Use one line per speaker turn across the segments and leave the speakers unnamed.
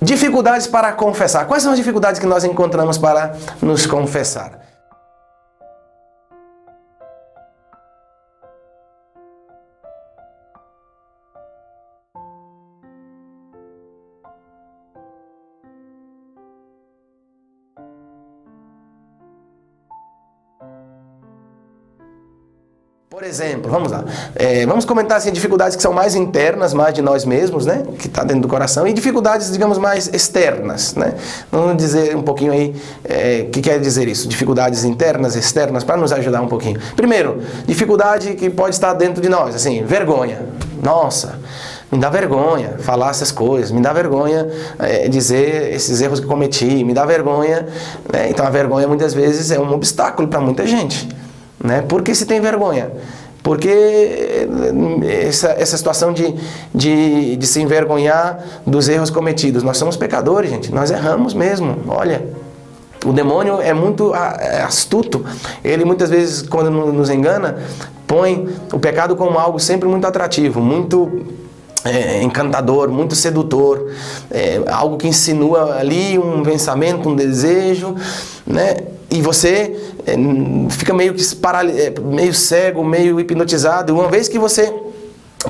Dificuldades para confessar. Quais são as dificuldades que nós encontramos para nos confessar? Por exemplo, vamos lá, vamos comentar assim, dificuldades que são mais internas, mais de nós mesmos, né, que está dentro do coração, e dificuldades, digamos, mais externas, né. Vamos dizer um pouquinho aí o que quer dizer isso, dificuldades internas, externas, para nos ajudar um pouquinho. Primeiro, dificuldade que pode estar dentro de nós, assim, vergonha. Nossa, me dá vergonha falar essas coisas, me dá vergonha dizer esses erros que cometi, me dá vergonha, né? Então a vergonha muitas vezes é um obstáculo para muita gente. Né? Por que se tem vergonha? Porque essa situação de se envergonhar dos erros cometidos. Nós somos pecadores, gente. Nós erramos mesmo. Olha, o demônio é muito astuto. Ele muitas vezes, quando nos engana, põe o pecado como algo sempre muito atrativo, muito encantador, muito sedutor, algo que insinua ali um pensamento, um desejo, né? E você fica meio que meio cego, meio hipnotizado. Uma vez que você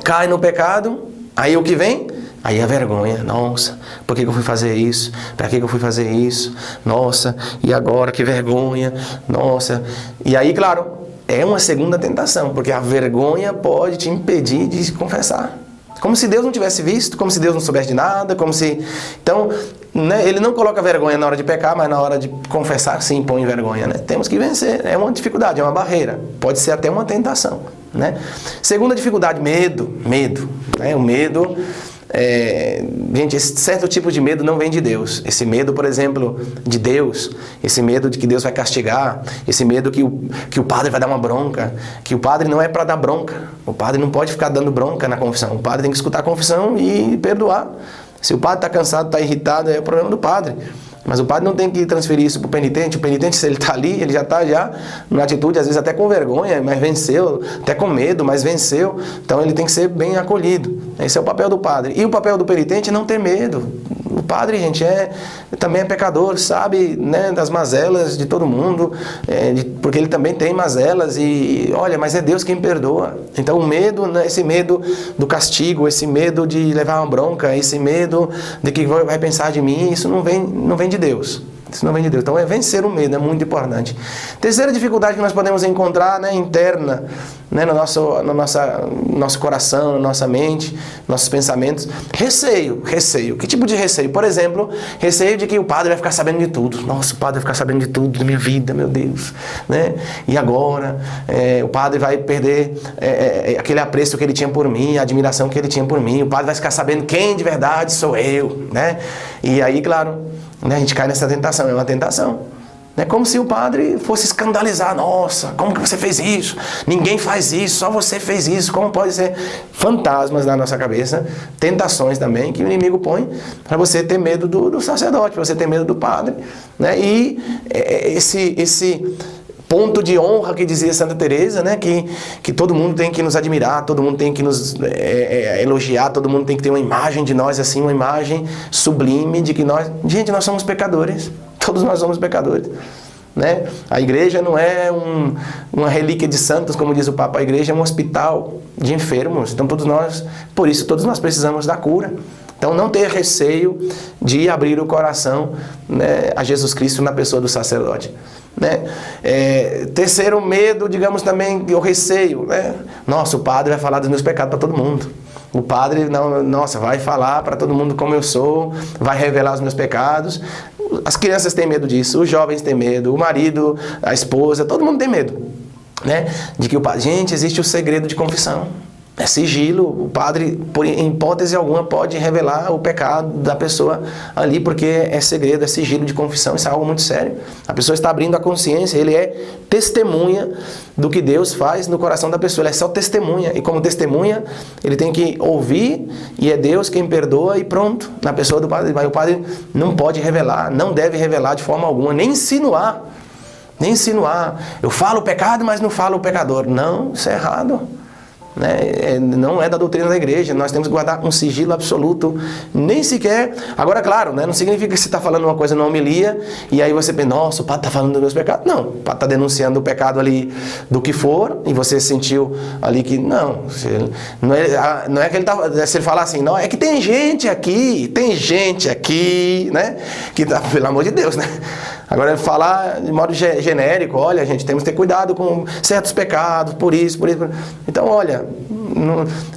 cai no pecado, aí o que vem? Aí a vergonha. Nossa, por que eu fui fazer isso? Para que eu fui fazer isso? Nossa, e agora que vergonha? Nossa. E aí, claro, é uma segunda tentação, porque a vergonha pode te impedir de se confessar. Como se Deus não tivesse visto, como se Deus não soubesse de nada, como se... Então, né, ele não coloca vergonha na hora de pecar, mas na hora de confessar, sim, põe vergonha, né? Temos que vencer, é uma dificuldade, é uma barreira, pode ser até uma tentação, né? Segunda dificuldade, medo, né? O medo... gente, esse certo tipo de medo não vem de Deus. Esse medo, por exemplo, de Deus, esse medo de que Deus vai castigar, esse medo que o padre vai dar uma bronca, que o padre não é para dar bronca. O padre não pode ficar dando bronca na confissão. O padre tem que escutar a confissão e perdoar. Se o padre está cansado, está irritado, é o problema do padre. Mas o padre não tem que transferir isso para o penitente. O penitente, se ele está ali, ele já está numa atitude, às vezes até com vergonha, mas venceu, até com medo, mas venceu. Então ele tem que ser bem acolhido. Esse é o papel do padre. E o papel do penitente é não ter medo. O padre, gente, também é pecador, sabe, né, das mazelas de todo mundo, porque ele também tem mazelas e, olha, mas é Deus quem perdoa. Então o medo, né, esse medo do castigo, esse medo de levar uma bronca, esse medo de que vai pensar de mim, isso não vem de Deus. Isso não vem de Deus. Então vencer o medo é muito importante. Terceira dificuldade que nós podemos encontrar, né, interna, né, no nosso coração, na nossa mente, nossos pensamentos. Receio. Que tipo de receio? Por exemplo, receio de que o padre vai ficar sabendo de tudo. Nossa, o padre vai ficar sabendo de tudo da minha vida, meu Deus. Né? E agora o padre vai perder aquele apreço que ele tinha por mim, a admiração que ele tinha por mim. O padre vai ficar sabendo quem de verdade sou eu. Né? E aí, claro, né, a gente cai nessa tentação, é uma tentação. É como se o padre fosse escandalizar. Nossa, como que você fez isso? Ninguém faz isso, só você fez isso. Como pode ser? Fantasmas na nossa cabeça, tentações também que o inimigo põe para você ter medo do sacerdote, para você ter medo do padre. Né? E esse ponto de honra que dizia Santa Teresa, né? Que todo mundo tem que nos admirar, todo mundo tem que nos elogiar, todo mundo tem que ter uma imagem de nós assim, uma imagem sublime de que nós... Gente, nós somos pecadores, todos nós somos pecadores. Né? A igreja não é uma relíquia de santos, como diz o Papa, a igreja é um hospital de enfermos, então por isso todos nós precisamos da cura. Então não ter receio de abrir o coração, né, a Jesus Cristo na pessoa do sacerdote. Né? Terceiro medo, digamos também, o receio. Né? Nossa, o padre vai falar dos meus pecados para todo mundo. O padre, vai falar para todo mundo como eu sou, vai revelar os meus pecados. As crianças têm medo disso, os jovens têm medo, o marido, a esposa, todo mundo tem medo. Né? De que o padre... Gente, existe o segredo de confissão. É sigilo, o padre, em hipótese alguma, pode revelar o pecado da pessoa ali, porque é segredo, é sigilo de confissão, isso é algo muito sério. A pessoa está abrindo a consciência, ele é testemunha do que Deus faz no coração da pessoa, ele é só testemunha, e como testemunha, ele tem que ouvir, e é Deus quem perdoa, e pronto, na pessoa do padre. Mas o padre não pode revelar, não deve revelar de forma alguma, nem insinuar. Eu falo o pecado, mas não falo o pecador. Não, isso é errado. né? Não é da doutrina da igreja. Nós temos que guardar um sigilo absoluto, nem sequer... Agora, claro, né? Não significa que você está falando uma coisa numa homilia e aí você pensa, nossa, o padre está falando dos meus pecados. Não, o padre está denunciando o pecado ali do que for e você sentiu ali que... Não é que ele está... Se ele falar assim, não, é que tem gente aqui, né? Que tá, pelo amor de Deus, né? Agora, ele falar de modo genérico, olha, gente, temos que ter cuidado com certos pecados, por isso. Então, olha,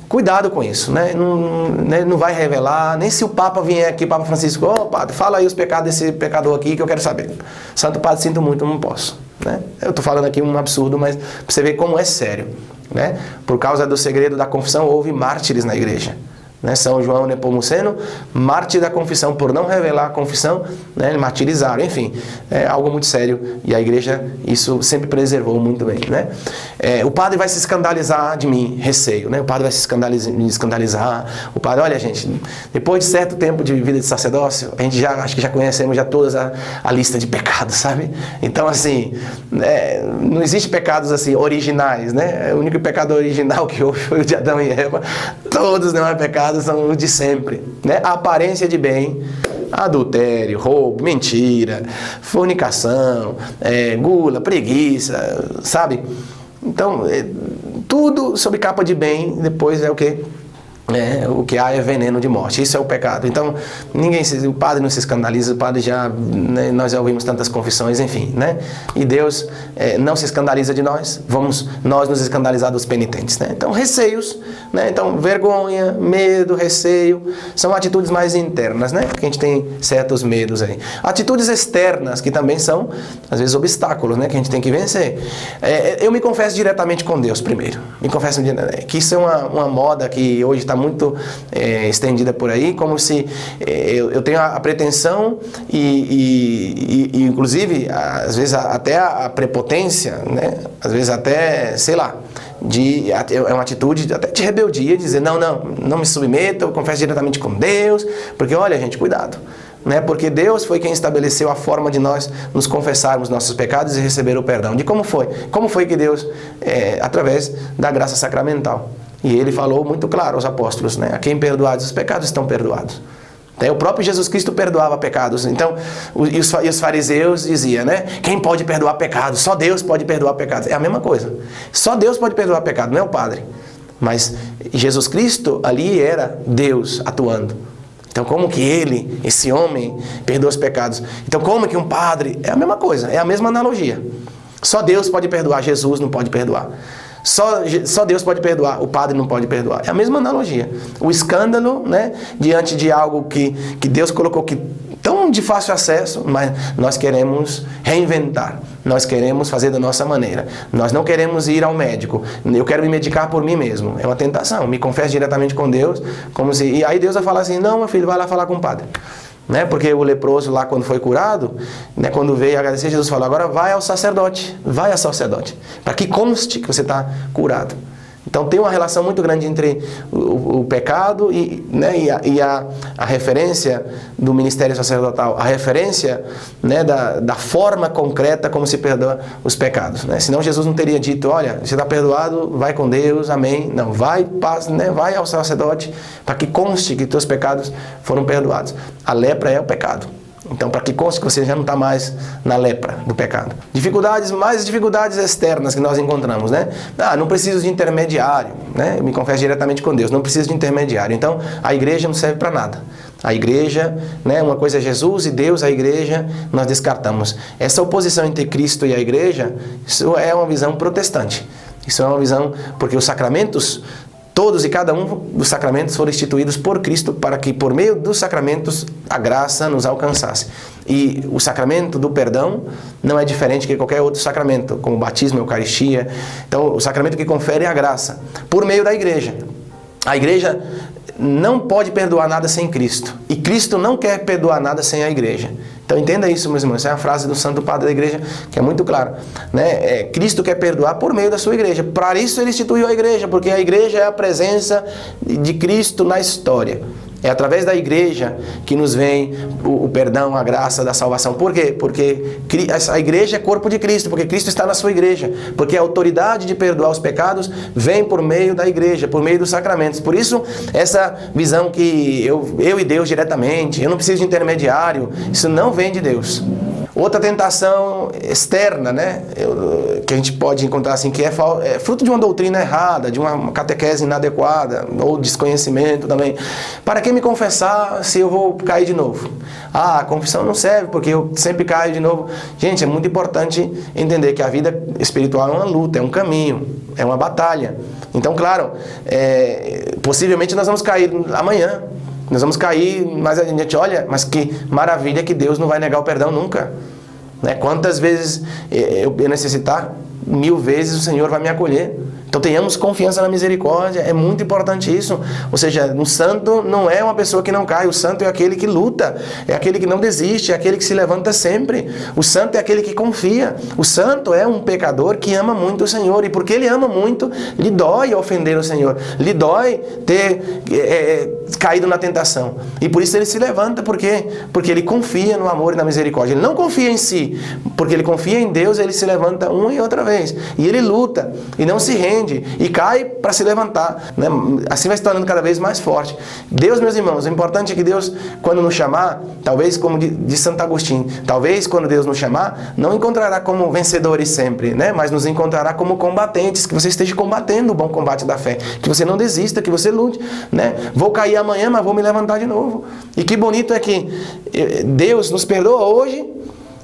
cuidado com isso, né? Não vai revelar, nem se o Papa vier aqui, Papa Francisco, padre, fala aí os pecados desse pecador aqui que eu quero saber. Santo Padre, sinto muito, não posso, né? Eu estou falando aqui um absurdo, mas pra você ver como é sério, né? Por causa do segredo da confissão, houve mártires na igreja. Né? São João Nepomuceno, mártir da confissão, por não revelar a confissão, né? Martirizaram, enfim, é algo muito sério e a igreja isso sempre preservou muito bem, né? O padre vai se escandalizar de mim, receio, né? O padre vai se escandalizar, o padre, olha gente, depois de certo tempo de vida de sacerdócio, a gente acho que já conhecemos toda a lista de pecados, sabe? Então assim, não existe pecados assim originais, né? O único pecado original que houve foi o de Adão e Eva, todos não é pecado, são os de sempre, né? A aparência de bem, adultério, roubo, mentira, fornicação, gula, preguiça, sabe? Então, tudo sob capa de bem, depois é o quê? O que há é veneno de morte. Isso é o pecado. Então, o padre não se escandaliza, o padre já, né, nós já ouvimos tantas confissões, enfim, né? E Deus não se escandaliza de nós, vamos nós nos escandalizar dos penitentes, né? Então, receios, né? Então, vergonha, medo, receio, são atitudes mais internas, né? Que a gente tem certos medos aí. Atitudes externas, que também são, às vezes, obstáculos, né? Que a gente tem que vencer. Eu me confesso diretamente com Deus primeiro. Me confesso que isso é uma moda que hoje está muito estendida por aí, como se eu tenho a pretensão e inclusive, às vezes, até a prepotência, né? Às vezes até, sei lá, é uma atitude até de rebeldia, dizer, não me submeto, eu confesso diretamente com Deus, porque olha, gente, cuidado. Né? Porque Deus foi quem estabeleceu a forma de nós nos confessarmos nossos pecados e receber o perdão. De como foi? Como foi que Deus, através da graça sacramental. E ele falou muito claro aos apóstolos, né? A quem perdoados os pecados estão perdoados. O próprio Jesus Cristo perdoava pecados. Então, os fariseus diziam, né? Quem pode perdoar pecados? Só Deus pode perdoar pecados. É a mesma coisa. Só Deus pode perdoar pecado, não é o Padre. Mas Jesus Cristo ali era Deus atuando. Então, como que ele, esse homem, perdoa os pecados? Então, como que um padre... É a mesma coisa, é a mesma analogia. Só Deus pode perdoar, Jesus não pode perdoar. Só Deus pode perdoar, o padre não pode perdoar. É a mesma analogia. O escândalo, né, diante de algo que Deus colocou tão de fácil acesso, mas nós queremos reinventar. Nós queremos fazer da nossa maneira. Nós não queremos ir ao médico. Eu quero me medicar por mim mesmo. É uma tentação. Me confesso diretamente com Deus. E aí Deus vai falar assim, não, meu filho, vai lá falar com o padre. Né? Porque o leproso lá, quando foi curado, né, quando veio agradecer, Jesus falou, agora vai ao sacerdote, para que conste que você está curado. Então tem uma relação muito grande entre o pecado e a referência do ministério sacerdotal, a referência, né, da forma concreta como se perdoa os pecados. Né? Senão Jesus não teria dito, olha, você está perdoado, vai com Deus, amém. Não, vai ao sacerdote para que conste que teus pecados foram perdoados. A lepra é o pecado. Então, para que conste que você já não está mais na lepra do pecado. Mais dificuldades externas que nós encontramos, né? Não preciso de intermediário, né? Eu me confesso diretamente com Deus, não preciso de intermediário. Então, a igreja não serve para nada. A igreja, né? Uma coisa é Jesus e Deus, a igreja, nós descartamos. Essa oposição entre Cristo e a igreja, isso é uma visão protestante. Isso é uma visão, porque os sacramentos... Todos e cada um dos sacramentos foram instituídos por Cristo para que, por meio dos sacramentos, a graça nos alcançasse. E o sacramento do perdão não é diferente que qualquer outro sacramento, como o batismo, a Eucaristia. Então, o sacramento que confere a graça, por meio da igreja. A igreja não pode perdoar nada sem Cristo. E Cristo não quer perdoar nada sem a igreja. Então entenda isso, meus irmãos. Essa é a frase do Santo Padre da igreja, que é muito clara. Né? Cristo quer perdoar por meio da sua igreja. Para isso ele instituiu a igreja, porque a igreja é a presença de Cristo na história. É através da igreja que nos vem o perdão, a graça da salvação. Por quê? Porque a igreja é corpo de Cristo, porque Cristo está na sua igreja. Porque a autoridade de perdoar os pecados vem por meio da igreja, por meio dos sacramentos. Por isso, essa visão que eu e Deus diretamente, eu não preciso de intermediário, isso não vem de Deus. Outra tentação externa, né, que a gente pode encontrar assim, que é fruto de uma doutrina errada, de uma catequese inadequada, ou desconhecimento também. Para que me confessar se eu vou cair de novo? Ah, a confissão não serve, porque eu sempre caio de novo. Gente, é muito importante entender que a vida espiritual é uma luta, é um caminho, é uma batalha. Então, claro, possivelmente nós vamos cair amanhã. Nós vamos cair, mas a gente olha, mas que maravilha que Deus não vai negar o perdão nunca. Né? Quantas vezes eu necessitar, 1000 vezes o Senhor vai me acolher. Então tenhamos confiança na misericórdia, é muito importante isso. Ou seja, um santo não é uma pessoa que não cai, o santo é aquele que luta, é aquele que não desiste, é aquele que se levanta sempre. O santo é aquele que confia. O santo é um pecador que ama muito o Senhor, e porque ele ama muito, lhe dói ofender o Senhor, lhe dói ter caído na tentação. E por isso ele se levanta, por quê? Porque ele confia no amor e na misericórdia. Ele não confia em si, porque ele confia em Deus, ele se levanta uma e outra vez. E ele luta, e não se rende, e cai para se levantar, né? Assim vai se tornando cada vez mais forte. Deus, meus irmãos, o importante é que Deus, quando nos chamar, talvez como de Santo Agostinho, talvez quando Deus nos chamar, não encontrará como vencedores sempre, né? Mas nos encontrará como combatentes, que você esteja combatendo o bom combate da fé, que você não desista, que você lute, né? Vou cair amanhã, mas vou me levantar de novo. E que bonito é que Deus nos perdoa hoje,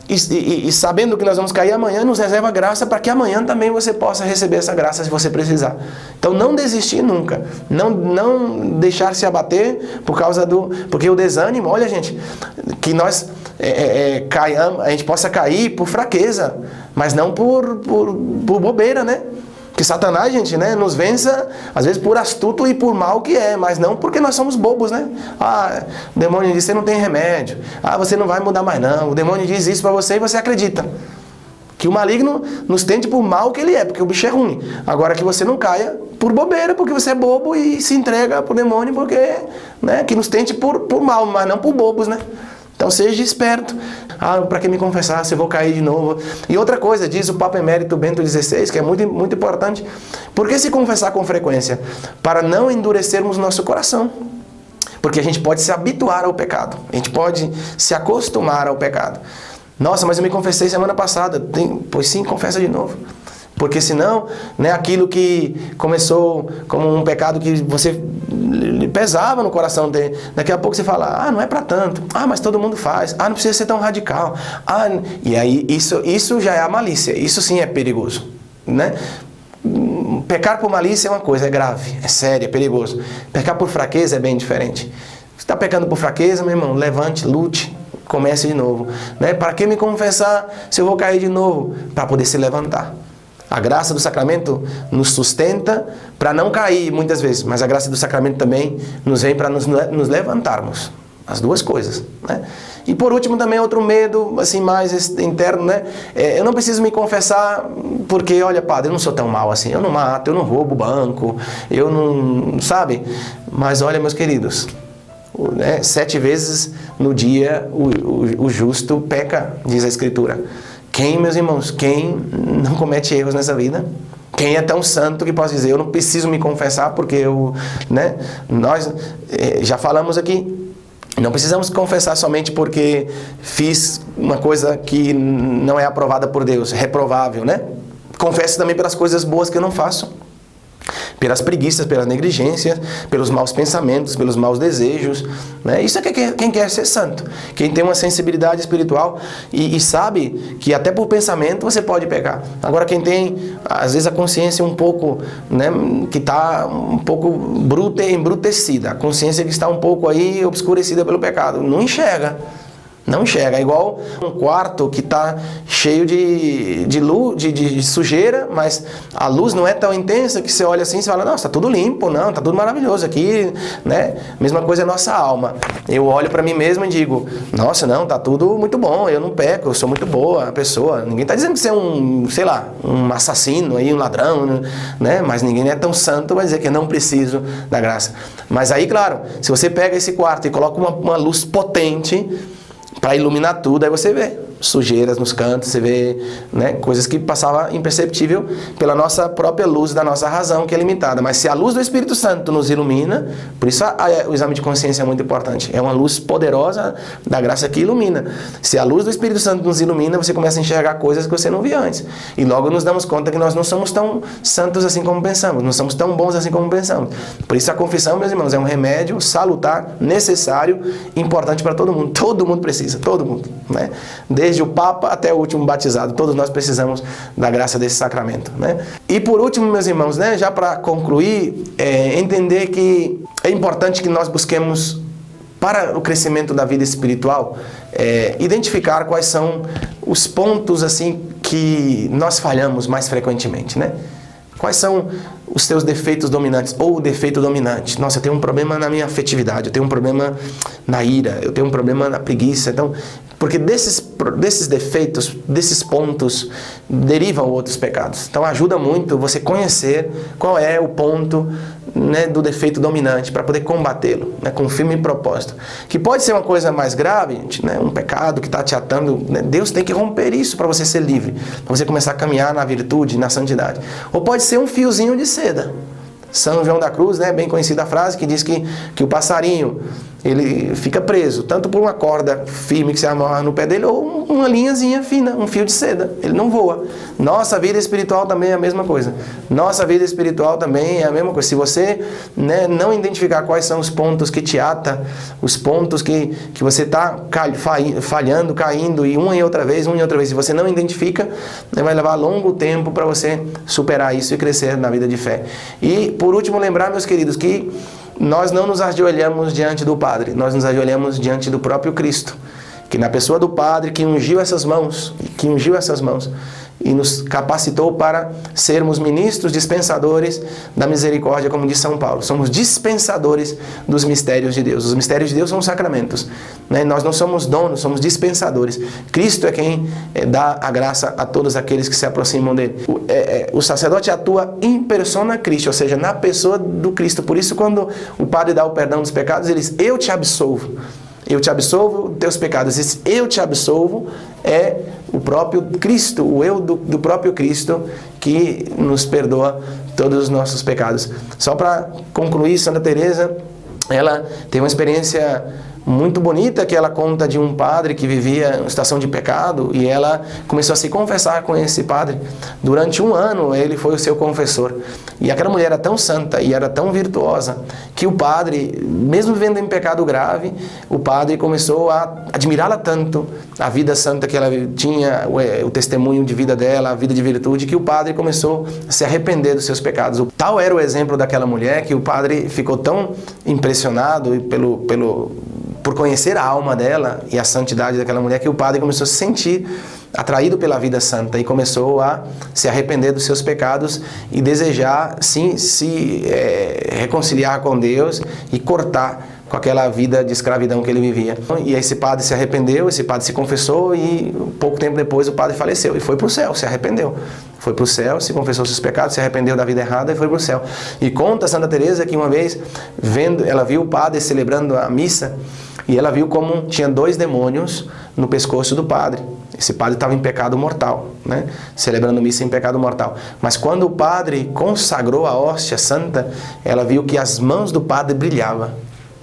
e sabendo que nós vamos cair amanhã, nos reserva graça para que amanhã também você possa receber essa graça se você precisar. Então não desistir nunca, não deixar se abater por causa porque o desânimo, olha gente, que nós caiamos, a gente possa cair por fraqueza, mas não por bobeira, né? Que Satanás, gente, né, nos vença, às vezes por astuto e por mal que é, mas não porque nós somos bobos, né? Ah, o demônio diz, você não tem remédio. Ah, você não vai mudar mais não. O demônio diz isso para você e você acredita. Que o maligno nos tente por mal que ele é, porque o bicho é ruim. Agora que você não caia por bobeira, porque você é bobo e se entrega pro demônio, porque, né, que nos tente por mal, mas não por bobos, né? Então seja esperto. Ah, para que me confessar se eu vou cair de novo? E outra coisa, diz o Papa Emérito Bento XVI, que é muito, muito importante. Por que se confessar com frequência? Para não endurecermos nosso coração. Porque a gente pode se habituar ao pecado. A gente pode se acostumar ao pecado. Nossa, mas eu me confessei semana passada. Pois sim, confessa de novo. Porque senão, né, aquilo que começou como um pecado que você pesava no coração dele, daqui a pouco você fala, ah, não é para tanto, ah, mas todo mundo faz, ah, não precisa ser tão radical, ah, e aí isso já é a malícia, isso sim é perigoso, né? Pecar por malícia é uma coisa, é grave, é sério, é perigoso. Pecar por fraqueza é bem diferente. Você está pecando por fraqueza, meu irmão, levante, lute, comece de novo, né? Para que me confessar se eu vou cair de novo? Para poder se levantar. A graça do sacramento nos sustenta para não cair muitas vezes, mas a graça do sacramento também nos vem para nos levantarmos. As duas coisas, né? E por último também outro medo, assim, mais interno, né? Eu não preciso me confessar porque, olha, padre, eu não sou tão mal assim. Eu não mato, eu não roubo banco, eu não... Sabe? Mas olha, meus queridos, né? 7 vezes no dia o justo peca, diz a Escritura. Quem, meus irmãos, quem não comete erros nessa vida? Quem é tão santo que possa dizer, eu não preciso me confessar porque eu, né? Nós já falamos aqui, não precisamos confessar somente porque fiz uma coisa que não é aprovada por Deus, é reprovável, né? Confesso também pelas coisas boas que eu não faço. Pelas preguiças, pelas negligências, pelos maus pensamentos, pelos maus desejos, né? Isso é quem quer ser santo. Quem tem uma sensibilidade espiritual e sabe que até por pensamento você pode pecar. Agora quem tem, às vezes, a consciência um pouco, né, que está um pouco embrutecida, a consciência que está um pouco aí obscurecida pelo pecado, não enxerga. Não enxerga. É igual um quarto que está cheio de luz, de sujeira, mas a luz não é tão intensa que você olha assim e fala, nossa, está tudo limpo, não, está tudo maravilhoso aqui, né? Mesma coisa é a nossa alma. Eu olho para mim mesmo e digo, nossa, não, está tudo muito bom, eu não peco, eu sou muito boa pessoa. Ninguém está dizendo que você é um, sei lá, um assassino, aí, um ladrão, né? Mas ninguém é tão santo para dizer que eu não preciso da graça. Mas aí, claro, se você pega esse quarto e coloca uma luz potente para iluminar tudo, aí você vê sujeiras nos cantos, você vê, né, coisas que passavam imperceptível pela nossa própria luz da nossa razão, que é limitada. Mas se a luz do Espírito Santo nos ilumina, por isso o exame de consciência é muito importante. É uma luz poderosa da graça que ilumina. Se a luz do Espírito Santo nos ilumina, você começa a enxergar coisas que você não via antes. E logo nos damos conta que nós não somos tão santos assim como pensamos, não somos tão bons assim como pensamos. Por isso a confissão, meus irmãos, é um remédio salutar, necessário, importante para todo mundo. Todo mundo precisa, todo mundo, né? Desde o Papa até o último batizado, todos nós precisamos da graça desse sacramento, né? E por último, meus irmãos, né, já para concluir, entender que é importante que nós busquemos, para o crescimento da vida espiritual, identificar quais são os pontos assim que nós falhamos mais frequentemente, né? Quais são os teus defeitos dominantes ou o defeito dominante? Nossa, eu tenho um problema na minha afetividade, eu tenho um problema na ira, eu tenho um problema na preguiça. Então, porque desses defeitos, desses pontos, derivam outros pecados. Então ajuda muito você conhecer qual é o ponto, né, do defeito dominante para poder combatê-lo, né, com firme propósito. Que pode ser uma coisa mais grave, gente, né, um pecado que está te atando. Né, Deus tem que romper isso para você ser livre, para você começar a caminhar na virtude, na santidade. Ou pode ser um fiozinho de seda. São João da Cruz, né, bem conhecida a frase que diz que o passarinho, ele fica preso, tanto por uma corda firme que se amarra no pé dele, ou uma linhazinha fina, um fio de seda. Ele não voa. Nossa vida espiritual também é a mesma coisa. Nossa vida espiritual também é a mesma coisa. Se você, né, não identificar quais são os pontos que te ata, os pontos que você está falhando, caindo, e uma e outra vez, se você não identifica, né, vai levar longo tempo para você superar isso e crescer na vida de fé. E, por último, lembrar, meus queridos, que nós não nos ajoelhamos diante do Padre, nós nos ajoelhamos diante do próprio Cristo, que na pessoa do Padre, que ungiu essas mãos, e nos capacitou para sermos ministros, dispensadores da misericórdia, como diz São Paulo. Somos dispensadores dos mistérios de Deus. Os mistérios de Deus são sacramentos, né? Nós não somos donos, somos dispensadores. Cristo é quem dá a graça a todos aqueles que se aproximam dele. O sacerdote atua in persona Christi, ou seja, na pessoa do Cristo. Por isso, quando o Padre dá o perdão dos pecados, ele diz, eu te absolvo. Eu te absolvo dos teus pecados. Esse eu te absolvo é o próprio Cristo, o eu do próprio Cristo, que nos perdoa todos os nossos pecados. Só para concluir, Santa Teresa, ela tem uma experiência muito bonita que ela conta de um padre que vivia em situação de pecado, e ela começou a se confessar com esse padre. Durante um ano ele foi o seu confessor. E aquela mulher era tão santa e era tão virtuosa que o padre, mesmo vivendo em pecado grave, o padre começou a admirá-la tanto, a vida santa que ela tinha, o testemunho de vida dela, a vida de virtude, que o padre começou a se arrepender dos seus pecados. Tal era o exemplo daquela mulher que o padre ficou tão impressionado por conhecer a alma dela e a santidade daquela mulher, que o padre começou a se sentir atraído pela vida santa e começou a se arrepender dos seus pecados e desejar, sim, se reconciliar com Deus e cortar com aquela vida de escravidão que ele vivia. E esse padre se arrependeu, esse padre se confessou, e pouco tempo depois o padre faleceu e foi para o céu, se arrependeu. Foi para o céu, se confessou seus pecados, se arrependeu da vida errada e foi para o céu. E conta Santa Teresa que uma vez, ela viu o padre celebrando a missa, e ela viu como tinha 2 demônios no pescoço do padre. Esse padre estava em pecado mortal, né? Celebrando missa em pecado mortal. Mas quando o padre consagrou a hóstia santa, ela viu que as mãos do padre brilhavam.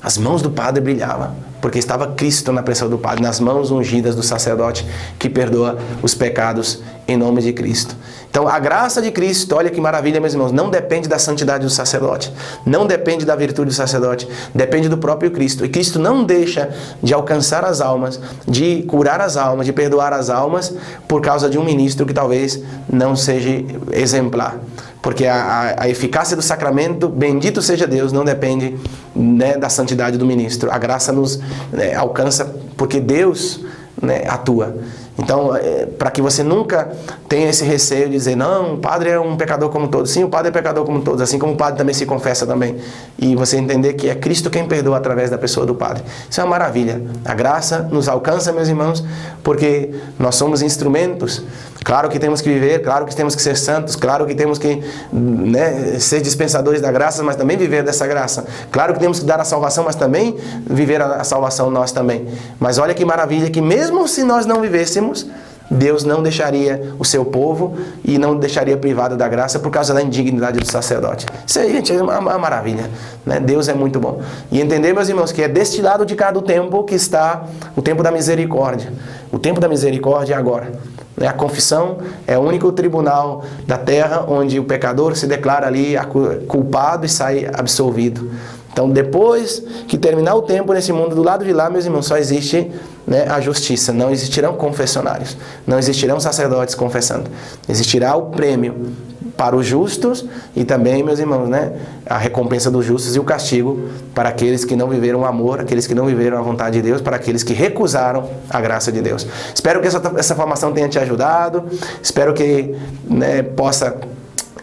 As mãos do padre brilhavam, porque estava Cristo na pessoa do padre, nas mãos ungidas do sacerdote que perdoa os pecados em nome de Cristo. Então, a graça de Cristo, olha que maravilha, meus irmãos, não depende da santidade do sacerdote, não depende da virtude do sacerdote, depende do próprio Cristo. E Cristo não deixa de alcançar as almas, de curar as almas, de perdoar as almas, por causa de um ministro que talvez não seja exemplar. Porque a eficácia do sacramento, bendito seja Deus, não depende, né, da santidade do ministro. A graça nos alcança porque Deus, né, atua. Então, para que você nunca tenha esse receio de dizer, não, o padre é um pecador como todos. Sim, o padre é pecador como todos, assim como o padre também se confessa também. E você entender que é Cristo quem perdoa através da pessoa do padre. Isso é uma maravilha. A graça nos alcança, meus irmãos, porque nós somos instrumentos. Claro que temos que viver, claro que temos que ser santos, claro que temos que, né, ser dispensadores da graça, mas também viver dessa graça. Claro que temos que dar a salvação, mas também viver a salvação nós também. Mas olha que maravilha, que mesmo se nós não vivêssemos, Deus não deixaria o seu povo e não deixaria privado da graça por causa da indignidade do sacerdote. Isso aí, gente, é uma maravilha, né? Deus é muito bom. E entender, meus irmãos, que é deste lado de cá do tempo que está o tempo da misericórdia. O tempo da misericórdia é agora. A confissão é o único tribunal da terra onde o pecador se declara ali culpado e sai absolvido. Então, depois que terminar o tempo nesse mundo, do lado de lá, meus irmãos, só existe, né, a justiça. Não existirão confessionários, não existirão sacerdotes confessando. Existirá o prêmio para os justos e também, meus irmãos, né, a recompensa dos justos e o castigo para aqueles que não viveram o amor, aqueles que não viveram a vontade de Deus, para aqueles que recusaram a graça de Deus. Espero que essa formação tenha te ajudado, espero que, né, possa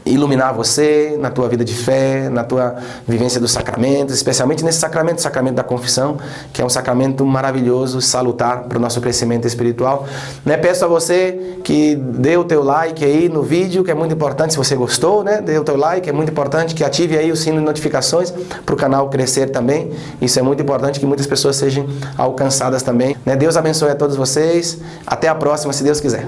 iluminar você na tua vida de fé, na tua vivência dos sacramentos, especialmente nesse sacramento, o sacramento da confissão, que é um sacramento maravilhoso, salutar para o nosso crescimento espiritual. Né? Peço a você que dê o teu like aí no vídeo, que é muito importante, se você gostou, né? Dê o teu like, é muito importante, que ative aí o sino de notificações para o canal crescer também. Isso é muito importante, que muitas pessoas sejam alcançadas também. Né? Deus abençoe a todos vocês. Até a próxima, se Deus quiser.